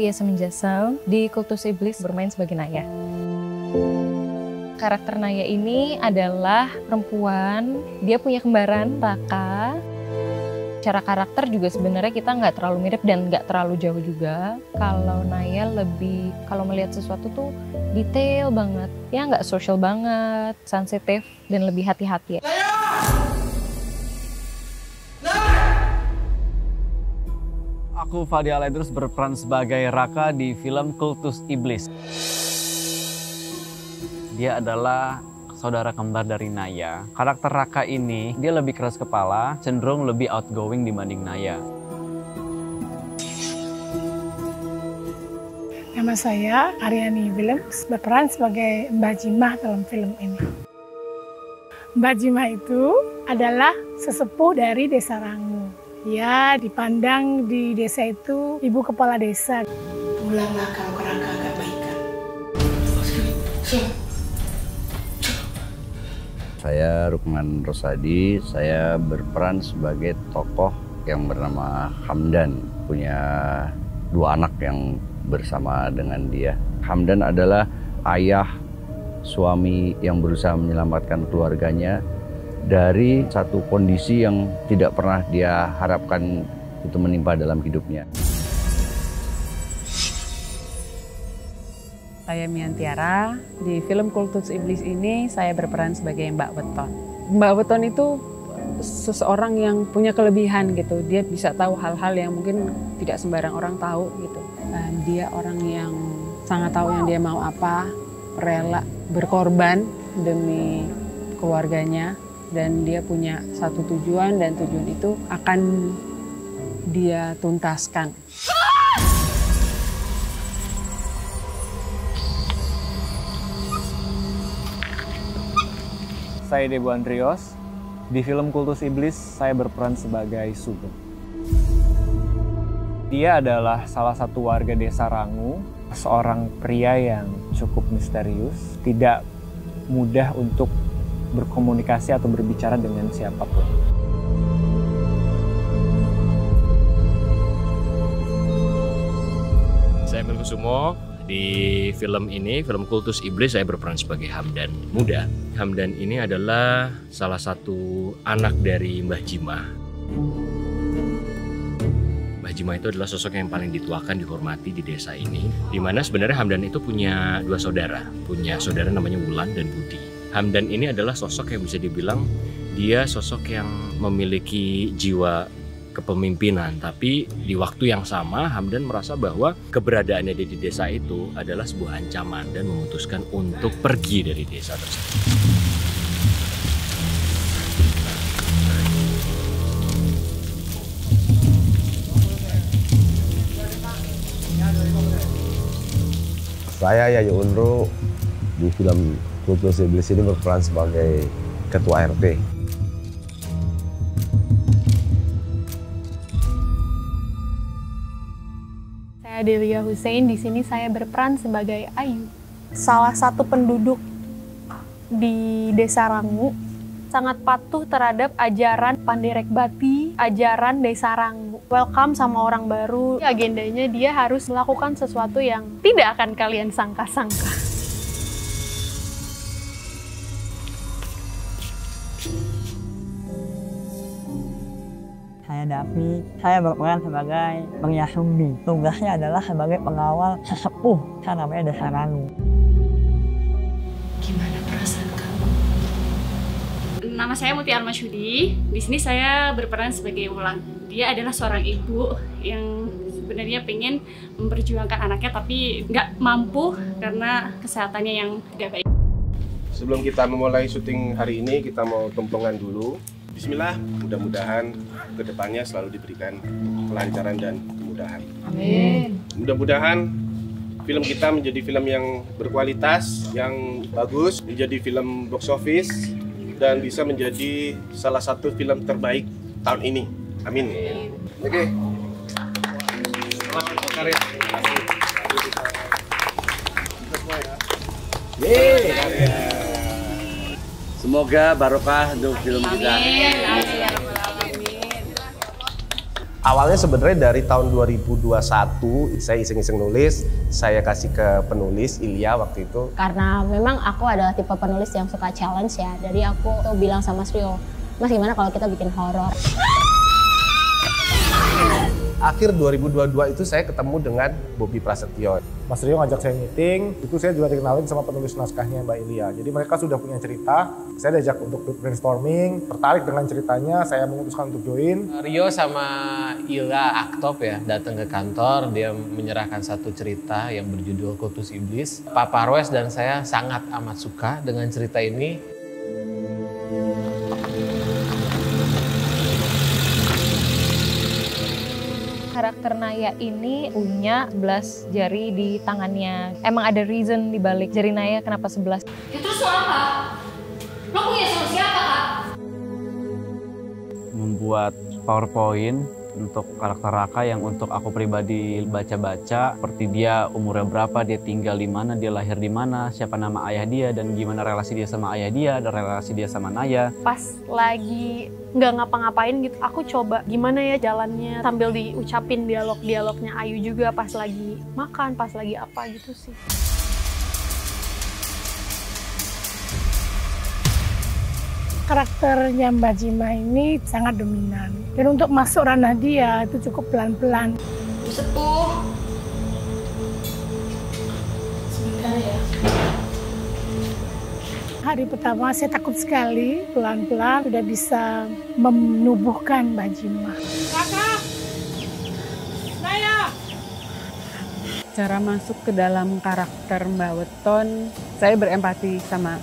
Tia Semenjasa di Kultus Iblis bermain sebagai Naya. Karakter Naya ini adalah perempuan, dia punya kembaran Raka. Cara karakter juga sebenarnya kita nggak terlalu mirip dan nggak terlalu jauh juga. Kalau Naya lebih, kalau melihat sesuatu tuh detail banget. Ya nggak social banget, sensitif dan lebih hati-hati. Aku Fadi Alaidrus berperan sebagai Raka di film Kultus Iblis. Dia adalah saudara kembar dari Naya. Karakter Raka ini, dia lebih keras kepala, cenderung lebih outgoing dibanding Naya. Nama saya Aryani Willems, berperan sebagai Mbak Jimah dalam film ini. Mbak Jimah itu adalah sesepuh dari Desa Rangu. Ya, dipandang di desa itu ibu kepala desa. Pulanglah kau ke Raka agak baikan. Saya Rukman Rosadi, saya berperan sebagai tokoh yang bernama Hamdan. Punya 2 anak yang bersama dengan dia. Hamdan adalah ayah suami yang berusaha menyelamatkan keluarganya dari satu kondisi yang tidak pernah dia harapkan itu menimpa dalam hidupnya. Saya Miantiara, di film Kultus Iblis ini saya berperan sebagai Mbak Weton. Mbak Weton itu seseorang yang punya kelebihan gitu, dia bisa tahu hal-hal yang mungkin tidak sembarang orang tahu gitu. Dan dia orang yang sangat tahu yang dia mau apa, rela berkorban demi keluarganya. Dan dia punya satu tujuan dan tujuan itu akan dia tuntaskan. Saya Debu Andrios, di film Kultus Iblis saya berperan sebagai Sugeng. Dia adalah salah satu warga desa Rangu, seorang pria yang cukup misterius, tidak mudah untuk berkomunikasi atau berbicara dengan siapapun. Saya Melkusumo, di film ini, film Kultus Iblis, saya berperan sebagai Hamdan muda. Hamdan ini adalah salah satu anak dari Mbah Jimah. Mbah Jimah itu adalah sosok yang paling dituakan, dihormati di desa ini. Di mana sebenarnya Hamdan itu punya 2 saudara. Punya saudara namanya Wulan dan Budi. Hamdan ini adalah sosok yang bisa dibilang dia sosok yang memiliki jiwa kepemimpinan, tapi di waktu yang sama Hamdan merasa bahwa keberadaannya di desa itu adalah sebuah ancaman dan memutuskan untuk pergi dari desa tersebut. Saya Yayu Unru di film Kultus Iblis ini berperan sebagai Ketua RT. Saya Delia Hussein, di sini saya berperan sebagai Ayu. Salah satu penduduk di Desa Rangu, sangat patuh terhadap ajaran Panderek Bati, ajaran Desa Rangu. Welcome sama orang baru, agendanya dia harus melakukan sesuatu yang tidak akan kalian sangka-sangka. Saya Davi, saya berperan sebagai Bang Yasumbi. Tugasnya adalah sebagai pengawal sesepuh, saya namanya Desa Rangu. Gimana perasaan kamu? Nama saya Muti Almasyudi. Di sini saya berperan sebagai Wulan. Dia adalah seorang ibu yang sebenarnya pengen memperjuangkan anaknya tapi nggak mampu karena kesehatannya yang tidak baik. Sebelum kita memulai syuting hari ini, kita mau tumpengan dulu. Bismillah, mudah-mudahan kedepannya selalu diberikan kelancaran dan kemudahan. Amin. Mudah-mudahan film kita menjadi film yang berkualitas, yang bagus, menjadi film box office, dan bisa menjadi salah satu film terbaik tahun ini. Amin. Oke. Selamat berkarya. Semoga barokah untuk film kita. Awalnya sebenarnya dari tahun 2021 saya iseng-iseng nulis, saya kasih ke penulis Ilya waktu itu. Karena memang aku adalah tipe penulis yang suka challenge ya. Jadi aku tuh bilang sama Mas Rio, Mas gimana kalau kita bikin horor? Akhir 2022 itu saya ketemu dengan Bobi Prasetyo. Mas Rio ngajak saya meeting, itu saya juga dikenalin sama penulis naskahnya Mbak Ilya. Jadi mereka sudah punya cerita, saya diajak untuk brainstorming, tertarik dengan ceritanya, saya memutuskan untuk join. Rio sama Ilya Aktop ya datang ke kantor, dia menyerahkan satu cerita yang berjudul Kultus Iblis. Pak Parwes dan saya sangat amat suka dengan cerita ini. Karakter Naya ini punya 11 jari di tangannya. Emang ada reason di balik jari Naya kenapa 11? Ya terus lo apa? Lo punya solusi apa, Kak? Membuat PowerPoint untuk karakter Raka yang untuk aku pribadi baca-baca, seperti dia umurnya berapa, dia tinggal di mana, dia lahir di mana, siapa nama ayah dia, dan gimana relasi dia sama ayah dia, dan relasi dia sama Naya. Pas lagi nggak ngapa-ngapain gitu, aku coba gimana ya jalannya sambil diucapin dialog-dialognya Ayu juga pas lagi makan, pas lagi apa gitu sih. Karakternya Mbak Jima ini sangat dominan. Dan untuk masuk ranah dia itu cukup pelan-pelan. Sepuh. Sebentar ya. Hari pertama saya takut sekali, pelan-pelan sudah bisa menubuhkan Mbak Jima. Raka! Naya! Cara masuk ke dalam karakter Mbak Weton, saya berempati sama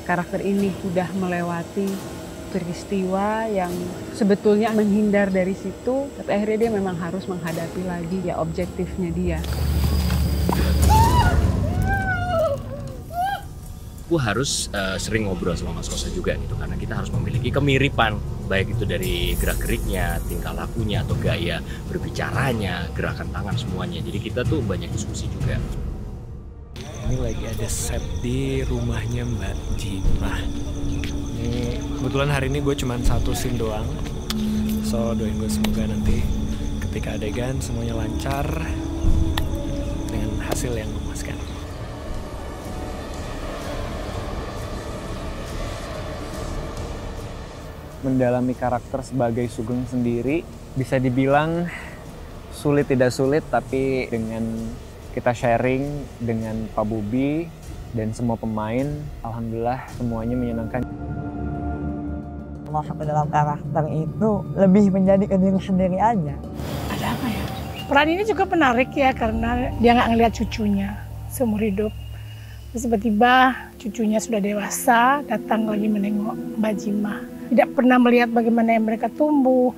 karakter ini, udah melewati peristiwa yang sebetulnya menghindar dari situ, tapi akhirnya dia memang harus menghadapi lagi ya objektifnya dia. Aku harus sering ngobrol sama Mas Kosa juga gitu, karena kita harus memiliki kemiripan, baik itu dari gerak-geriknya, tingkah lakunya, atau gaya berbicaranya, gerakan tangan semuanya. Jadi kita tuh banyak diskusi juga. Ini lagi ada set di rumahnya Mbak Jima. Ini kebetulan hari ini gue cuma satu scene doang. So doain gue semoga nanti ketika adegan semuanya lancar dengan hasil yang memuaskan. Mendalami karakter sebagai Sugeng sendiri bisa dibilang sulit tidak sulit, tapi dengan kita sharing dengan Pak Bobi dan semua pemain, alhamdulillah semuanya menyenangkan. Masuk ke dalam karakter itu lebih menjadi ke diri sendiri aja. Ada apa ya? Peran ini juga menarik ya karena dia nggak ngelihat cucunya seumur hidup. Terus tiba-tiba cucunya sudah dewasa, datang lagi menengok Mbak Jima. Tidak pernah melihat bagaimana mereka tumbuh,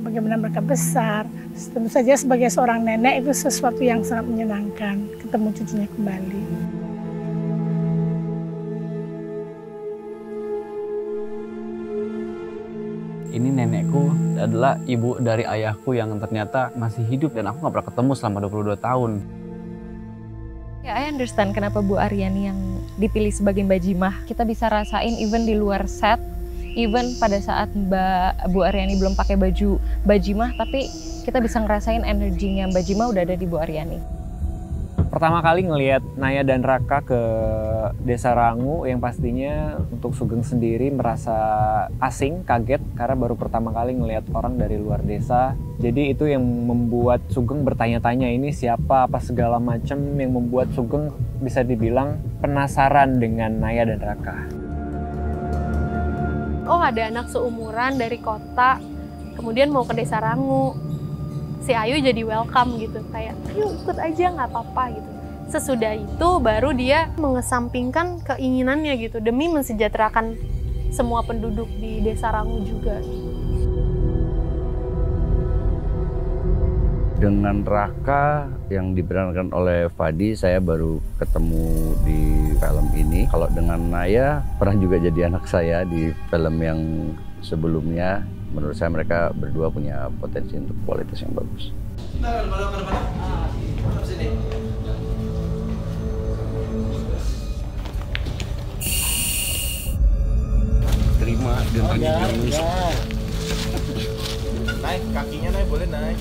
bagaimana mereka besar. Tentu saja sebagai seorang nenek itu sesuatu yang sangat menyenangkan, ketemu cucunya kembali. Ini nenekku adalah ibu dari ayahku yang ternyata masih hidup dan aku gak pernah ketemu selama 22 tahun. Ya, I understand kenapa Bu Aryani yang dipilih sebagai Mbak Jimah. Kita bisa rasain even di luar set, even pada saat Bu Aryani belum pakai baju Mbak Jimah, tapi kita bisa ngerasain energinya Mbak Jimah udah ada di Bu Aryani. Pertama kali ngelihat Naya dan Raka ke Desa Rangu, yang pastinya untuk Sugeng sendiri merasa asing, kaget, karena baru pertama kali ngelihat orang dari luar desa. Jadi itu yang membuat Sugeng bertanya-tanya ini siapa, apa segala macam, yang membuat Sugeng bisa dibilang penasaran dengan Naya dan Raka. Oh, ada anak seumuran dari kota, kemudian mau ke Desa Rangu. Si Ayu jadi welcome gitu, kayak ayo ikut aja nggak apa-apa gitu. Sesudah itu baru dia mengesampingkan keinginannya gitu demi mensejahterakan semua penduduk di Desa Rangu juga. Dengan Raka yang diperankan oleh Fadi, saya baru ketemu di film ini. Kalau dengan Naya, pernah juga jadi anak saya di film yang sebelumnya. Menurut saya mereka berdua punya potensi untuk kualitas yang bagus. Terima dan tanya Naik, kakinya naik, boleh naik.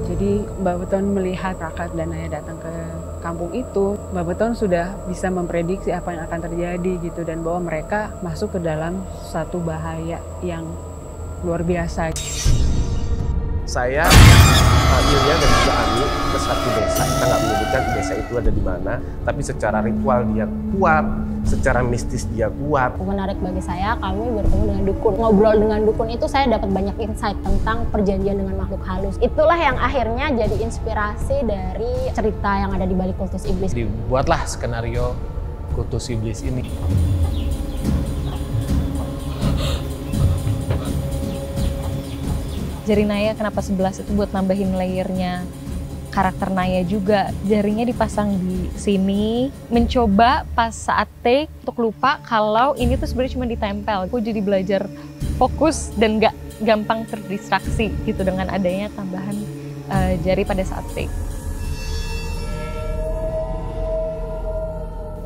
Jadi Mbak Weton melihat Raka dan Naya datang ke kampung itu, Mbak Weton sudah bisa memprediksi apa yang akan terjadi gitu, dan bahwa mereka masuk ke dalam satu bahaya yang luar biasa. Saya, Ilya dan juga Ami ke satu desa. Kita nggak menyebutkan desa itu ada di mana, tapi secara ritual dia kuat, secara mistis dia kuat. Menarik bagi saya, kami bertemu dengan dukun. Ngobrol dengan dukun itu saya dapat banyak insight tentang perjanjian dengan makhluk halus. Itulah yang akhirnya jadi inspirasi dari cerita yang ada di balik kultus iblis. Dibuatlah skenario kultus iblis ini. Jari Naya kenapa 11 itu buat nambahin layernya karakter Naya juga. Jarinya dipasang di sini, mencoba pas saat take untuk lupa kalau ini tuh sebenarnya cuma ditempel. Aku jadi belajar fokus dan gak gampang terdistraksi gitu dengan adanya tambahan jari pada saat take.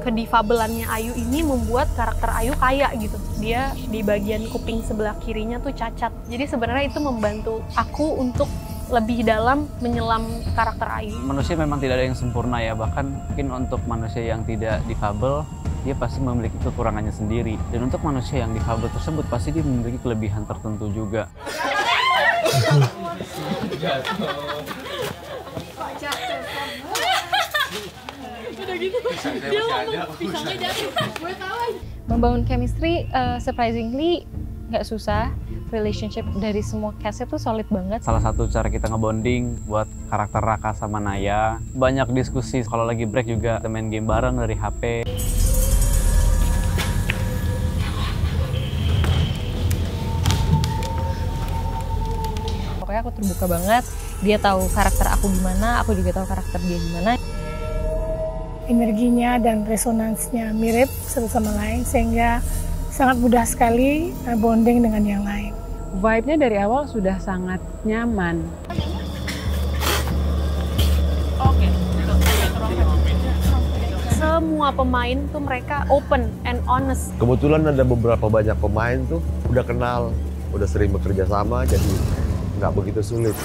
Kedifabelannya Ayu ini membuat karakter Ayu kaya gitu. Dia di bagian kuping sebelah kirinya tuh cacat. Jadi sebenarnya itu membantu aku untuk lebih dalam menyelam karakter Ayu. Manusia memang tidak ada yang sempurna ya, bahkan mungkin untuk manusia yang tidak difabel, dia pasti memiliki kekurangannya sendiri. Dan untuk manusia yang difabel tersebut, pasti dia memiliki kelebihan tertentu juga. Membangun chemistry surprisingly nggak susah. Relationship dari semua cast itu solid banget. Salah satu cara kita ngebonding buat karakter Raka sama Naya, banyak diskusi. Kalau lagi break juga kita main game bareng dari HP. Pokoknya aku terbuka banget. Dia tahu karakter aku gimana, aku juga tahu karakter dia gimana. Energinya dan resonansnya mirip satu sama lain sehingga sangat mudah sekali bonding dengan yang lain. Vibe-nya dari awal sudah sangat nyaman. Semua pemain tuh mereka open and honest. Kebetulan ada beberapa banyak pemain tuh udah kenal, udah sering bekerja sama, jadi nggak begitu sulit.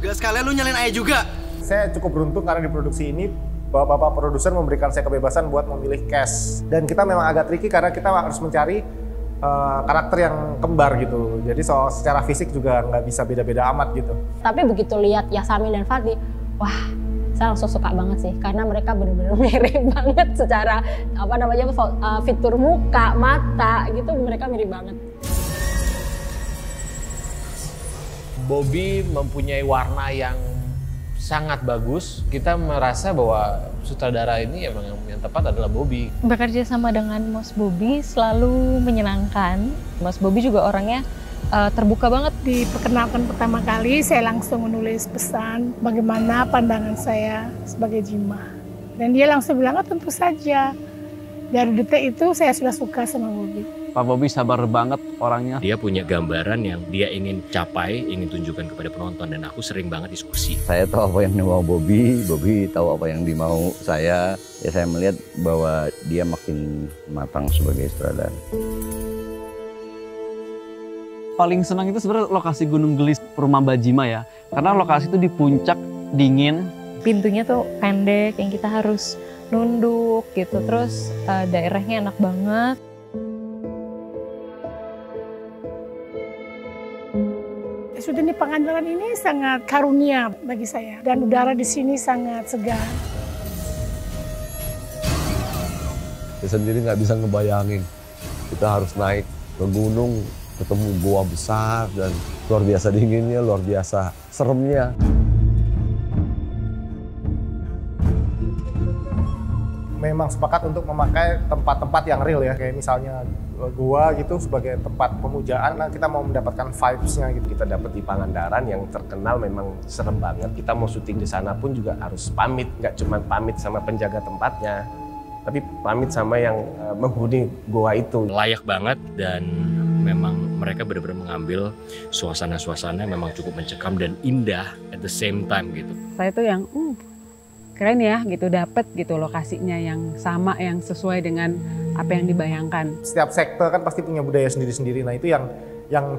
Gak sekalian lu nyalain Ayah juga? Saya cukup beruntung karena di produksi ini Bapak produser memberikan saya kebebasan buat memilih cast. Dan kita memang agak tricky karena kita harus mencari karakter yang kembar gitu. Jadi secara fisik juga nggak bisa beda-beda amat gitu. Tapi begitu lihat Yasamin dan Fadli, wah saya langsung suka banget sih. Karena mereka benar-benar mirip banget secara fitur muka, mata gitu, mereka mirip banget. Bobby mempunyai warna yang sangat bagus. Kita merasa bahwa sutradara ini emang yang tepat adalah Bobby. Bekerja sama dengan Mas Bobby selalu menyenangkan. Mas Bobby juga orangnya terbuka banget. Diperkenalkan pertama kali saya langsung menulis pesan bagaimana pandangan saya sebagai Jima. Dan dia langsung bilang, tentu saja. Dari detik itu saya sudah suka sama Bobby. Pak Bobby sabar banget orangnya. Dia punya gambaran yang dia ingin capai, ingin tunjukkan kepada penonton, dan aku sering banget diskusi. Saya tahu apa yang dimau Bobby, Bobby tahu apa yang dimau saya. Ya saya melihat bahwa dia makin matang sebagai sutradara. Paling senang itu sebenarnya lokasi Gunung Gelis rumah Mbak Jima ya. Karena lokasi itu di puncak, dingin. Pintunya tuh pendek, yang kita harus nunduk gitu. Terus daerahnya enak banget. Syuting di Pangandaran ini sangat karunia bagi saya. Dan udara di sini sangat segar. Saya sendiri nggak bisa ngebayangin. Kita harus naik ke gunung, ketemu goa besar, dan luar biasa dinginnya, luar biasa seremnya. Memang sepakat untuk memakai tempat-tempat yang real ya, kayak misalnya gua gitu sebagai tempat pemujaan. Nah, kita mau mendapatkan vibes-nya gitu. Kita dapat di Pangandaran yang terkenal memang serem banget. Kita mau syuting di sana pun juga harus pamit, nggak cuma pamit sama penjaga tempatnya, tapi pamit sama yang menghuni goa itu. Layak banget, dan memang mereka benar-benar mengambil suasana-suasana memang cukup mencekam dan indah at the same time gitu. Saya tuh yang keren ya gitu, dapet gitu lokasinya yang sama, yang sesuai dengan apa yang dibayangkan. Setiap sektor kan pasti punya budaya sendiri-sendiri. Nah itu yang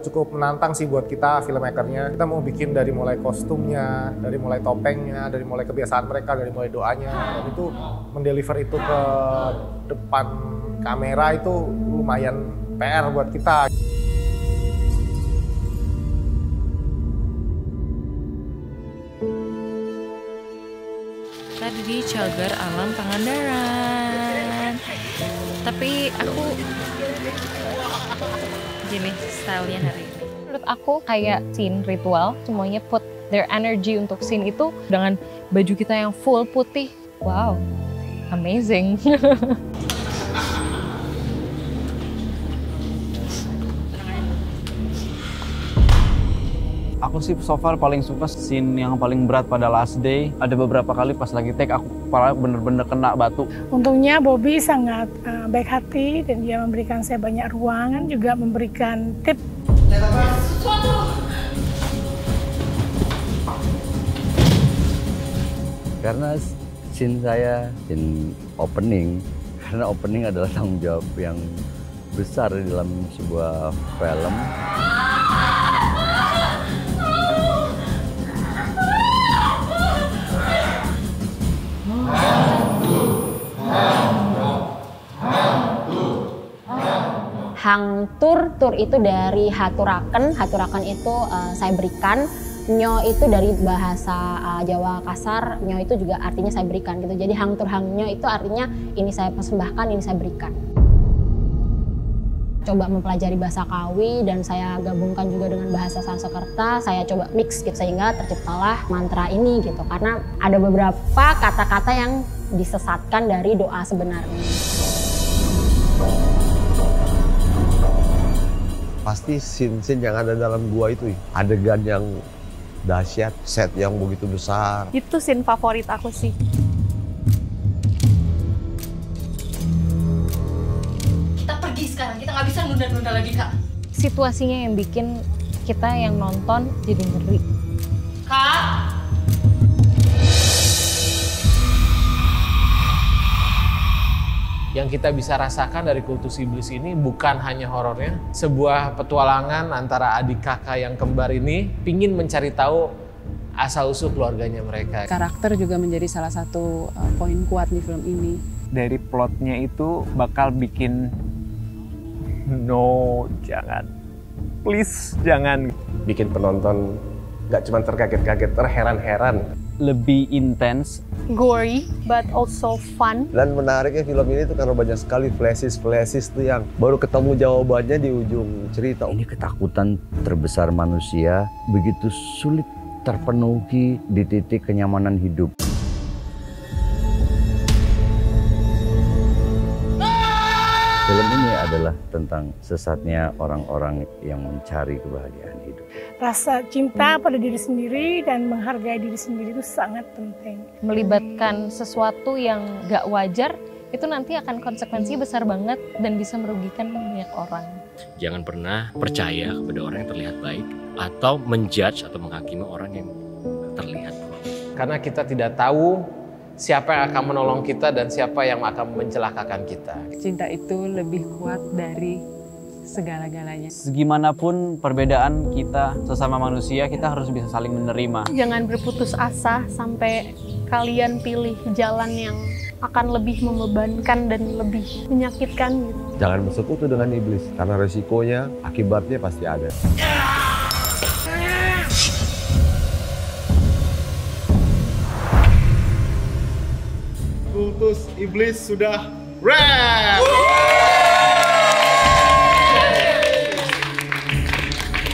cukup menantang sih buat kita filmmakernya. Kita mau bikin dari mulai kostumnya, dari mulai topengnya, dari mulai kebiasaan mereka, dari mulai doanya. Dan itu mendeliver itu ke depan kamera itu lumayan PR buat kita. Tadi di Cagar Alam Pangandaran. Tapi aku gini stylenya hari ini. Menurut aku kayak scene ritual, semuanya put their energy untuk scene itu dengan baju kita yang full putih. Wow, amazing. Aku sih so far paling suka scene yang paling berat pada last day. Ada beberapa kali pas lagi take aku kepala bener-bener kena batu. Untungnya Bobby sangat baik hati dan dia memberikan saya banyak ruangan, juga memberikan tip. Karena scene saya, scene opening, karena opening adalah tanggung jawab yang besar di dalam sebuah film. Hang tur itu dari haturaken itu saya berikan. Nyo itu dari bahasa Jawa kasar, nyo itu juga artinya saya berikan gitu. Jadi hang tur hang nyo itu artinya ini saya persembahkan, ini saya berikan. Coba mempelajari bahasa Kawi dan saya gabungkan juga dengan bahasa Sanskerta. Saya coba mix gitu sehingga terciptalah mantra ini gitu. Karena ada beberapa kata-kata yang disesatkan dari doa sebenarnya. Pasti scene-scene yang ada dalam gua itu, adegan yang dahsyat, set yang begitu besar. Itu scene favorit aku sih. Kita pergi sekarang, kita nggak bisa nunda-nunda lagi, Kak. Situasinya yang bikin kita yang nonton jadi ngeri. Kak! Yang kita bisa rasakan dari Kultus Iblis ini bukan hanya horornya, sebuah petualangan antara adik kakak yang kembar ini pingin mencari tahu asal-usul keluarganya mereka. Karakter juga menjadi salah satu poin kuat di film ini. Dari plotnya itu bakal bikin no, jangan. Please, jangan. Bikin penonton nggak cuma terkaget-kaget, terheran-heran. Lebih intens, gory, but also fun. Dan menariknya film ini tuh karena banyak sekali flashes tuh yang baru ketemu jawabannya di ujung cerita. Ini ketakutan terbesar manusia begitu sulit terpenuhi di titik kenyamanan hidup. Film ini adalah tentang sesatnya orang-orang yang mencari kebahagiaan hidup. Rasa cinta pada diri sendiri dan menghargai diri sendiri itu sangat penting. Melibatkan sesuatu yang gak wajar, itu nanti akan konsekuensi besar banget dan bisa merugikan banyak orang. Jangan pernah percaya kepada orang yang terlihat baik atau menjudge atau menghakimi orang yang terlihat buruk. Karena kita tidak tahu siapa yang akan menolong kita dan siapa yang akan mencelakakan kita. Cinta itu lebih kuat dari segala-galanya. Segimanapun perbedaan kita sesama manusia, kita harus bisa saling menerima. Jangan berputus asa sampai kalian pilih jalan yang akan lebih membebankan dan lebih menyakitkan gitu. Jangan bersekutu dengan iblis, karena resikonya, akibatnya pasti ada. Kultus Iblis sudah rap!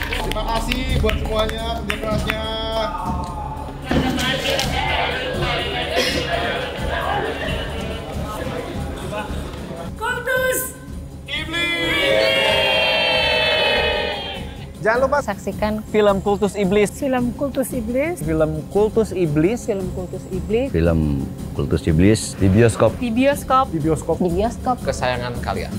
Terima kasih buat semuanya kerja kerasnya. Kultus Iblis! Jangan lupa saksikan film Kultus Iblis. Film Kultus Iblis. Film Kultus Iblis. Film Kultus Iblis. Film Kultus Iblis Di bioskop. Di bioskop. Di bioskop. Di bioskop. Kesayangan kalian.